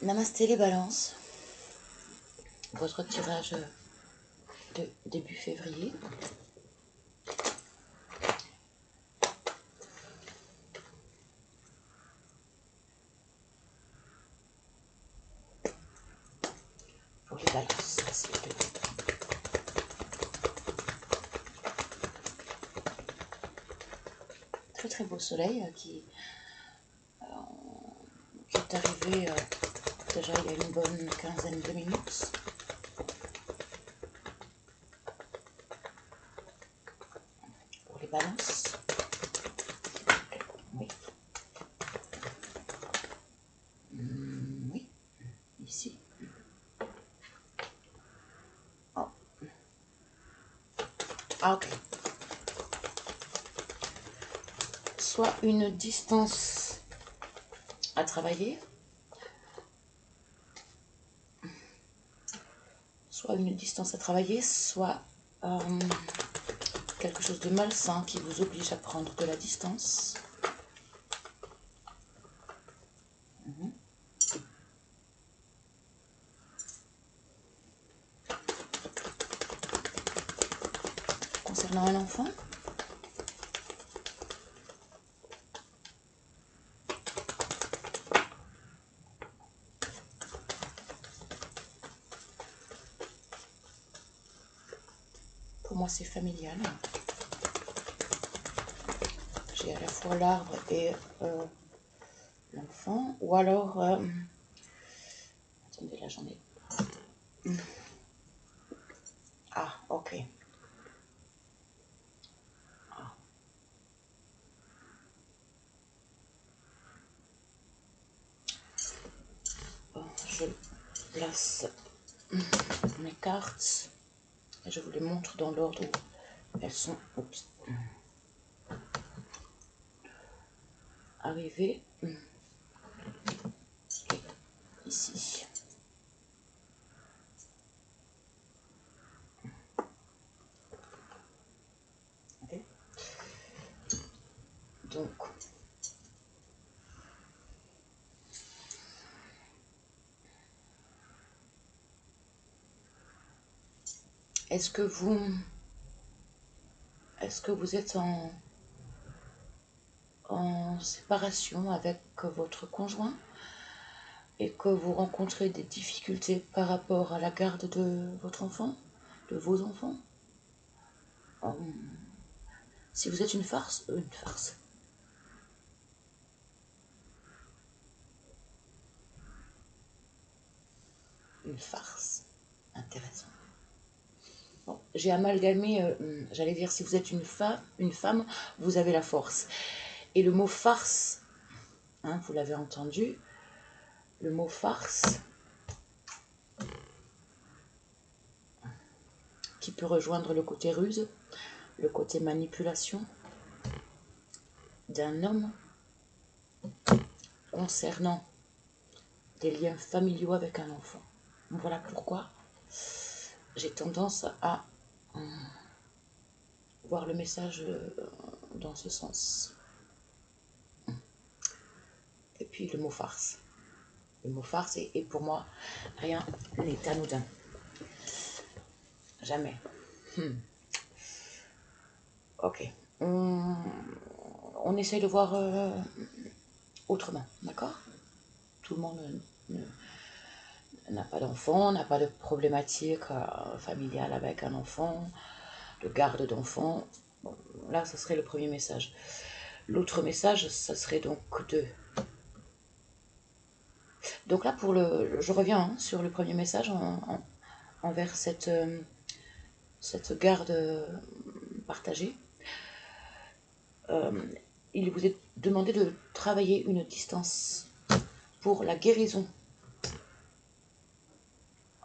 Namasté les balances, votre tirage de début février. Pour les balances, s'il vous plaît. Très très beau soleil qui est arrivé déjà il y a une bonne quinzaine de minutes. Pour les balances. Oui. Oui. Ici. Oh. Ah, ok. Soit une distance à travailler, soit quelque chose de malsain qui vous oblige à prendre de la distance. Concernant un enfant, pour moi c'est familial. J'ai à la fois l'arbre et l'enfant, ou alors attendez, là j'en ai. Ah, ok. Ah. Bon, je place mes cartes et je vous les montre dans l'ordre où elles sont arrivées. Et ici. Okay. Donc, est-ce que vous êtes en séparation avec votre conjoint et que vous rencontrez des difficultés par rapport à la garde de votre enfant, de vos enfants? Si vous êtes une farce, intéressant. Bon, j'ai amalgamé, j'allais dire, si vous êtes une femme, vous avez la force. Et le mot farce, hein, vous l'avez entendu, le mot farce, qui peut rejoindre le côté ruse, le côté manipulation d'un homme concernant des liens familiaux avec un enfant. Voilà pourquoi j'ai tendance à voir le message dans ce sens. Et puis le mot farce. Le mot farce est pour moi, rien n'est anodin. Jamais. Ok. On essaye de voir autrement, d'accord? Tout le monde n'a pas d'enfant, n'a pas de problématique familiale avec un enfant, de garde d'enfant. Bon, là, ce serait le premier message. L'autre message, ça serait donc Donc là, je reviens sur le premier message envers cette garde partagée. Il vous est demandé de travailler une distance pour la guérison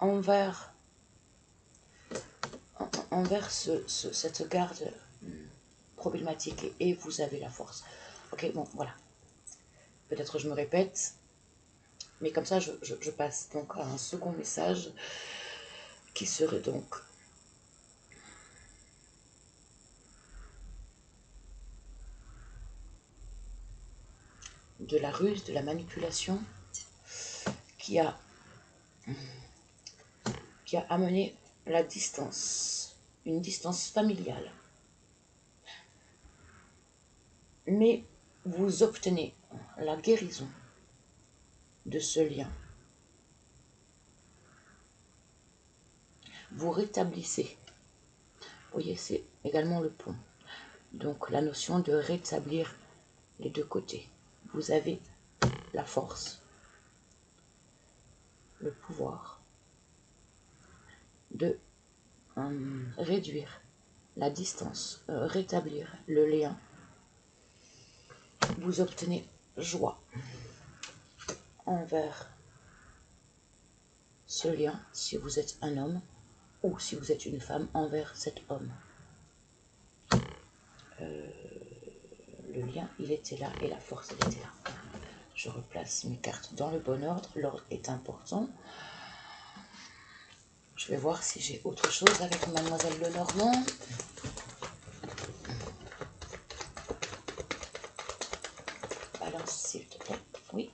envers cette garde problématique et vous avez la force. Ok, bon, voilà. Peut-être je me répète, mais comme ça, je passe donc à un second message qui serait donc de la ruse, de la manipulation qui a amené la distance, une distance familiale. Mais vous obtenez la guérison de ce lien. Vous rétablissez. Vous voyez, c'est également le pont. Donc la notion de rétablir les deux côtés. Vous avez la force, le pouvoir de réduire la distance, rétablir le lien. Vous obtenez joie envers ce lien, si vous êtes un homme, ou si vous êtes une femme, envers cet homme. Le lien, il était là, et la force, elle était là. Je replace mes cartes dans le bon ordre. L'ordre est important. Je vais voir si j'ai autre chose avec Mademoiselle Lenormand. Balance, s'il te plaît. Oui.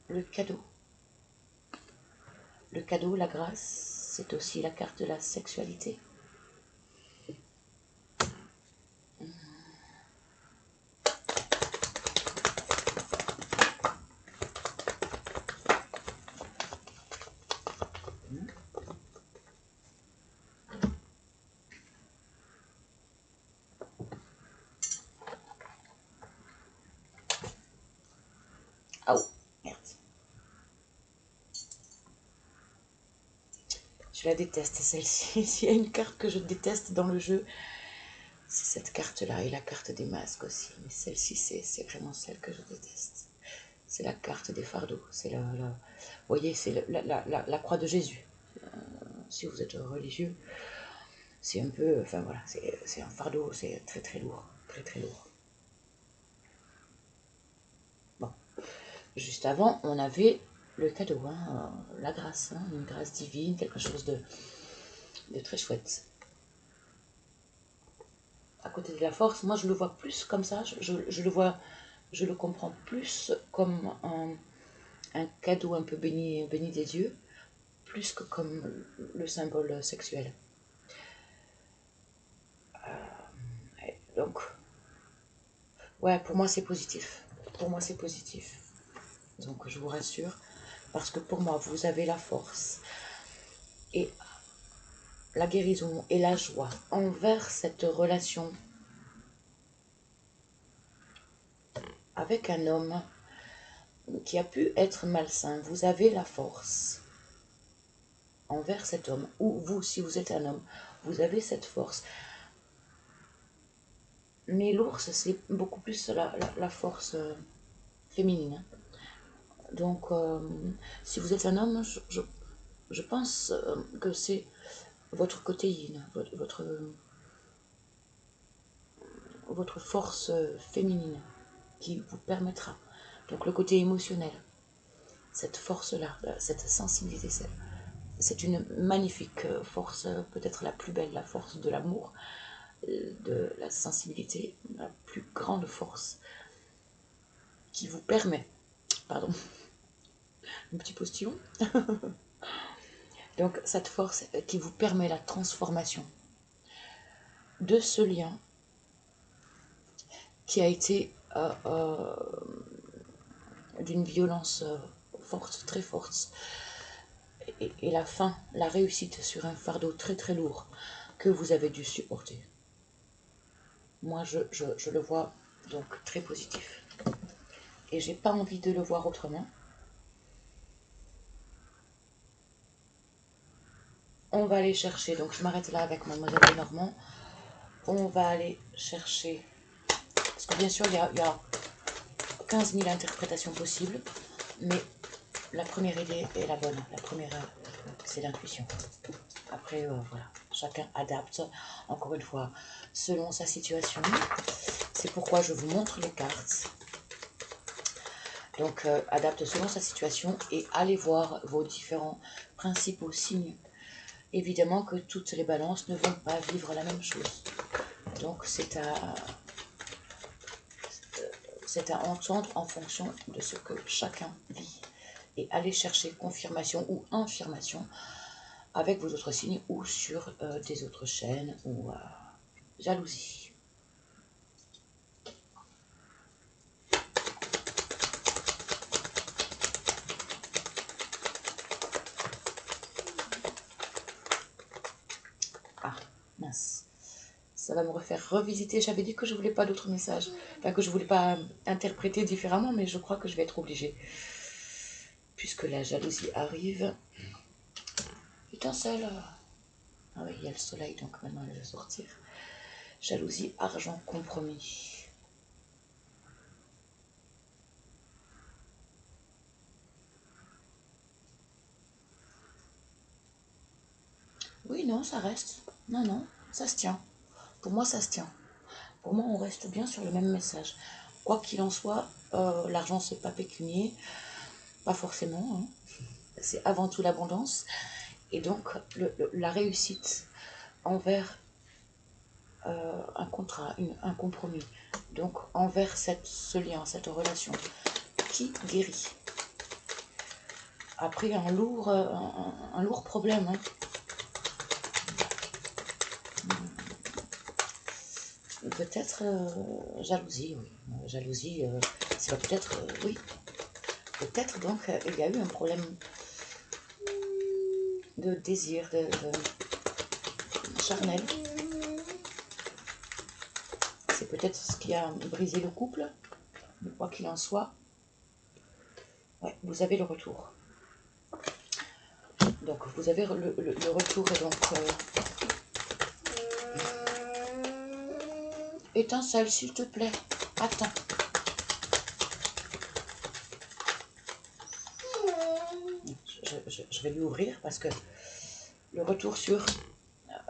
Le cadeau. Le cadeau, la grâce, c'est aussi la carte de la sexualité. Ah oh, merde. Je la déteste, celle-ci. S'il y a une carte que je déteste dans le jeu, c'est cette carte-là, et la carte des masques aussi. Mais celle-ci, c'est vraiment celle que je déteste. C'est la carte des fardeaux. C'est vous voyez, c'est la croix de Jésus. Si vous êtes religieux, c'est un peu, enfin voilà, c'est un fardeau, c'est très très lourd, très très lourd. Bon, juste avant, on avait le cadeau, hein, la grâce, hein, une grâce divine, quelque chose de très chouette. À côté de la force, moi je le vois plus comme ça, je le vois, je le comprends plus comme un cadeau un peu béni des dieux, plus que comme le symbole sexuel. Donc, ouais, pour moi c'est positif. Pour moi c'est positif. Donc je vous rassure, parce que pour moi vous avez la force et la guérison et la joie envers cette relation avec un homme qui a pu être malsain. Vous avez la force envers cet homme, ou vous, si vous êtes un homme, vous avez cette force. Mais l'ours, c'est beaucoup plus la force féminine. Donc, si vous êtes un homme, je pense que c'est votre côté yin, votre force féminine qui vous permettra. Donc le côté émotionnel, cette force-là, cette sensibilité, c'est une magnifique force, peut-être la plus belle, la force de l'amour, de la sensibilité, la plus grande force qui vous permet, pardon, un petit postillon, donc cette force qui vous permet la transformation de ce lien qui a été d'une violence forte, très forte, et la fin, la réussite sur un fardeau très très lourd que vous avez dû supporter. Moi, je le vois donc très positif. Et j'ai pas envie de le voir autrement. On va aller chercher, donc je m'arrête là avec Mademoiselle Lenormand. On va aller chercher, parce que bien sûr, il y a 15 000 interprétations possibles, mais la première idée est la bonne. La première, c'est l'intuition. Après, voilà, chacun adapte, encore une fois, selon sa situation. C'est pourquoi je vous montre les cartes. Donc, adapte selon sa situation et allez voir vos différents principaux signes. Évidemment que toutes les balances ne vont pas vivre la même chose. Donc, c'est c'est à entendre en fonction de ce que chacun vit et aller chercher confirmation ou infirmation avec vos autres signes ou sur des autres chaînes ou jalousie. Ah, mince. Ça va me refaire revisiter. J'avais dit que je voulais pas d'autres messages. Enfin, que je voulais pas interpréter différemment, mais je crois que je vais être obligée. Puisque la jalousie arrive. Étincelle. Ah oui, il y a le soleil, donc maintenant elle va sortir. Jalousie, argent, compromis. Oui, non, ça reste. Non, non, ça se tient. Pour moi, ça se tient. Pour moi, on reste bien sur le même message. Quoi qu'il en soit, l'argent, c'est pas pécunier. Pas forcément. Hein. C'est avant tout l'abondance. Et donc, la réussite envers un contrat, un compromis. Donc, envers ce lien, cette relation qui guérit. Après, un lourd problème. Hein. Peut-être jalousie, oui. Jalousie, c'est peut-être, oui. Peut-être donc, il y a eu un problème de désir, de charnel. C'est peut-être ce qui a brisé le couple, mais quoi qu'il en soit, ouais, vous avez le retour. Donc, vous avez le retour, et donc... étincelle, s'il te plaît. Attends. Je vais lui ouvrir parce que le retour sur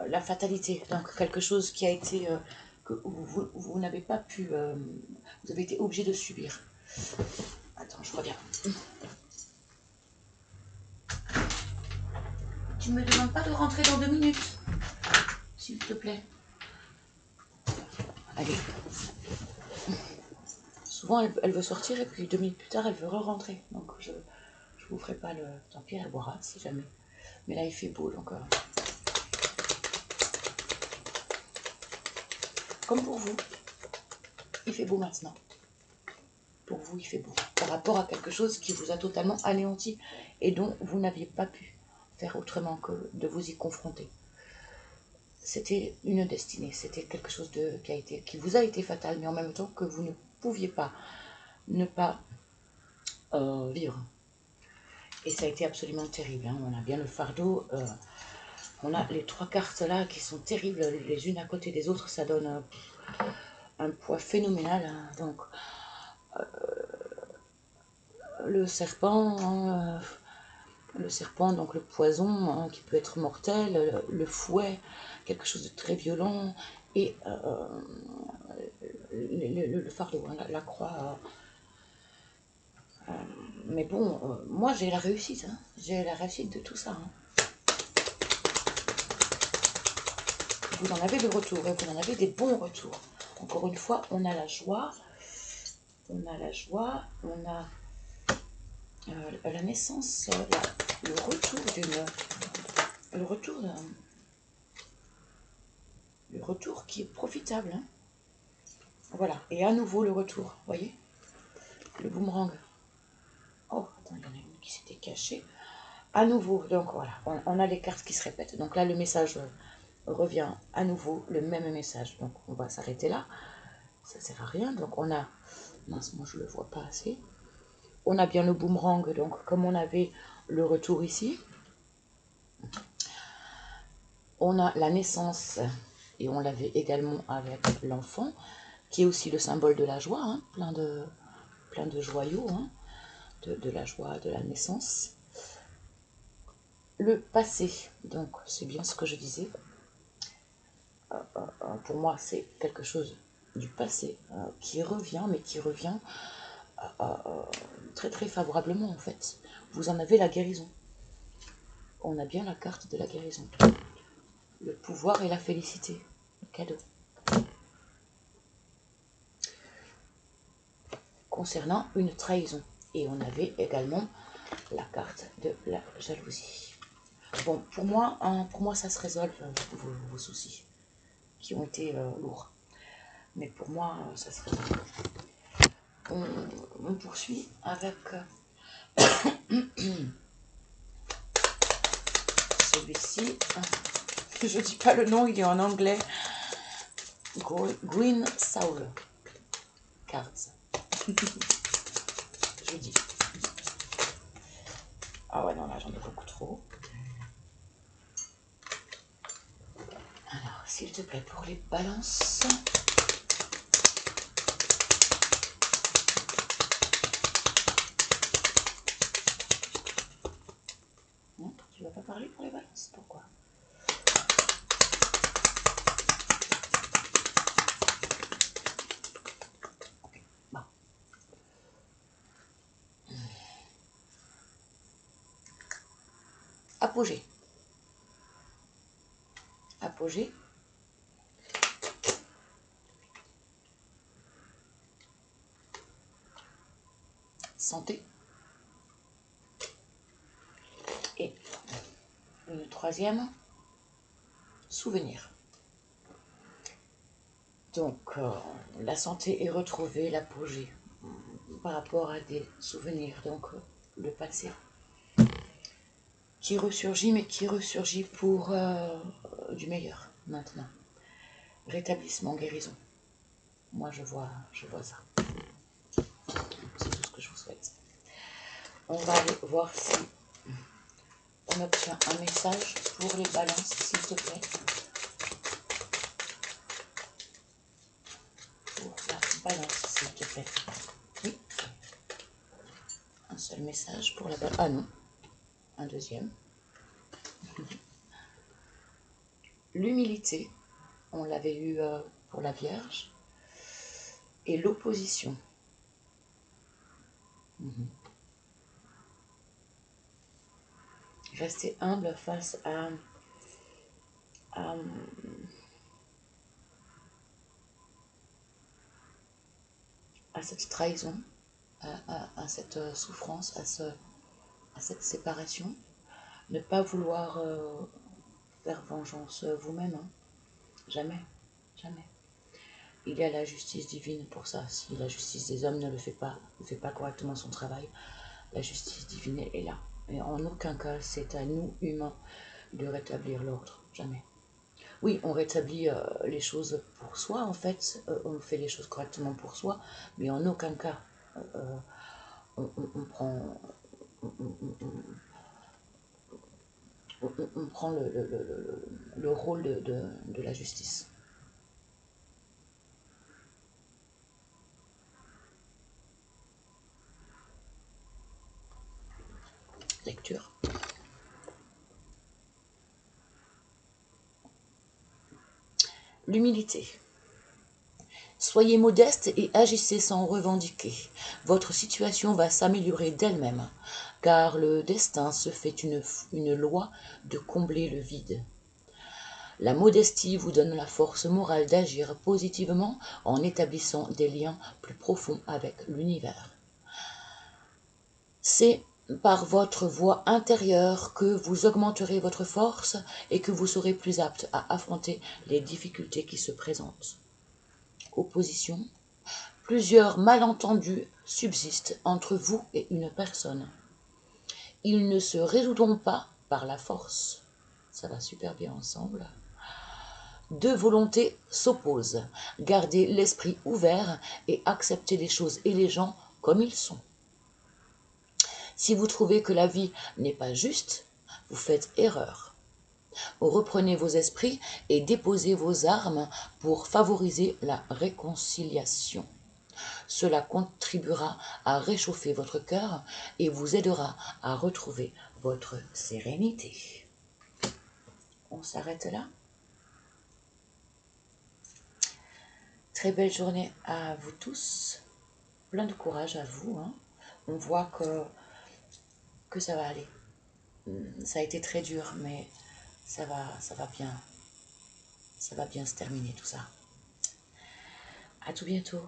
la fatalité, donc quelque chose qui a été... que vous n'avez pas pu... vous avez été obligé de subir. Attends, je reviens. Tu ne me demandes pas de rentrer dans 2 minutes, s'il te plaît. Allez. Souvent, elle veut sortir et puis 2 minutes plus tard, elle veut re-rentrer. Donc, je vous ferai pas le... Tant pis, elle boira, si jamais. Mais là, il fait beau, donc... Comme pour vous, il fait beau maintenant. Pour vous, il fait beau. Par rapport à quelque chose qui vous a totalement anéanti et dont vous n'aviez pas pu faire autrement que de vous y confronter. C'était une destinée, c'était quelque chose qui vous a été fatal, mais en même temps que vous ne pouviez pas ne pas vivre. Et ça a été absolument terrible. Hein. On a bien le fardeau. On a les 3 cartes là qui sont terribles, les unes à côté des autres. Ça donne un poids phénoménal. Hein. Donc, le serpent, hein, donc le poison hein, qui peut être mortel, le fouet, quelque chose de très violent, et le fardeau, hein, la croix. Mais bon, moi j'ai la réussite, hein. J'ai la réussite de tout ça. Hein. Vous en avez le retour, et vous en avez des bons retours. Encore une fois, on a la joie, on a la naissance, le retour qui est profitable. Hein. Voilà, et à nouveau le retour, voyez, le boomerang. Oh, attends, il y en a une qui s'était cachée. À nouveau, donc voilà, on a les cartes qui se répètent. Donc là, le message revient à nouveau, le même message. Donc on va s'arrêter là, ça sert à rien. Donc on a, mince, moi je le vois pas assez. On a bien le boomerang, donc comme on avait le retour ici. On a la naissance, et on l'avait également avec l'enfant, qui est aussi le symbole de la joie, hein, plein de joyaux, hein, de la joie de la naissance. Le passé, donc c'est bien ce que je disais. Pour moi, c'est quelque chose du passé qui revient, mais qui revient très très favorablement en fait. Vous en avez la guérison. On a bien la carte de la guérison. Le pouvoir et la félicité. Le cadeau. concernant une trahison. Et on avait également la carte de la jalousie. Bon, pour moi, ça se résolve, vos soucis qui ont été lourds. Mais pour moi, ça se résolve. On poursuit avec celui-ci. Je dis pas le nom, il est en anglais. Green Soul Cards. Je dis. Ah ouais, non, là, j'en ai beaucoup trop. Alors, s'il te plaît, pour les balances. Non, tu vas pas parler pour les balances? Pourquoi? Ok, bon. Apogée. Apogée. Santé. Et une troisième, souvenir. Donc, la santé est retrouvée, l'apogée, par rapport à des souvenirs, donc le passé, qui ressurgit, mais qui ressurgit pour du meilleur, maintenant. Rétablissement, guérison. Moi, je vois ça. C'est tout ce que je vous souhaite. On va aller voir si on obtient un message pour les balances, s'il te plaît. Pour la balance, s'il te plaît. Oui. Un seul message pour la balance. Ah non. Un deuxième. L'humilité. On l'avait eu pour la Vierge. Et l'opposition. Rester humble face à cette trahison, à cette souffrance, à cette séparation. Ne pas vouloir faire vengeance vous-même. Hein. Jamais. Jamais. Il y a la justice divine pour ça. Si la justice des hommes ne fait pas correctement son travail, la justice divine est là. Et en aucun cas, c'est à nous, humains, de rétablir l'ordre. Jamais. Oui, on rétablit les choses pour soi, en fait. On fait les choses correctement pour soi, mais en aucun cas, on prend... On prend le rôle de la justice. Lecture. L'humilité. Soyez modeste et agissez sans revendiquer. Votre situation va s'améliorer d'elle-même, car le destin se fait une loi de combler le vide. La modestie vous donne la force morale d'agir positivement en établissant des liens plus profonds avec l'univers. C'est par votre voix intérieure que vous augmenterez votre force et que vous serez plus apte à affronter les difficultés qui se présentent. Opposition. Plusieurs malentendus subsistent entre vous et une personne. Ils ne se résoudront pas par la force. Ça va super bien ensemble. Deux volontés s'opposent. Gardez l'esprit ouvert et acceptez les choses et les gens comme ils sont. Si vous trouvez que la vie n'est pas juste, vous faites erreur. Reprenez vos esprits et déposez vos armes pour favoriser la réconciliation. Cela contribuera à réchauffer votre cœur et vous aidera à retrouver votre sérénité. On s'arrête là. Très belle journée à vous tous. Plein de courage à vous. Hein. On voit que ça va aller. Ça a été très dur, mais ça va bien se terminer tout ça. À tout bientôt.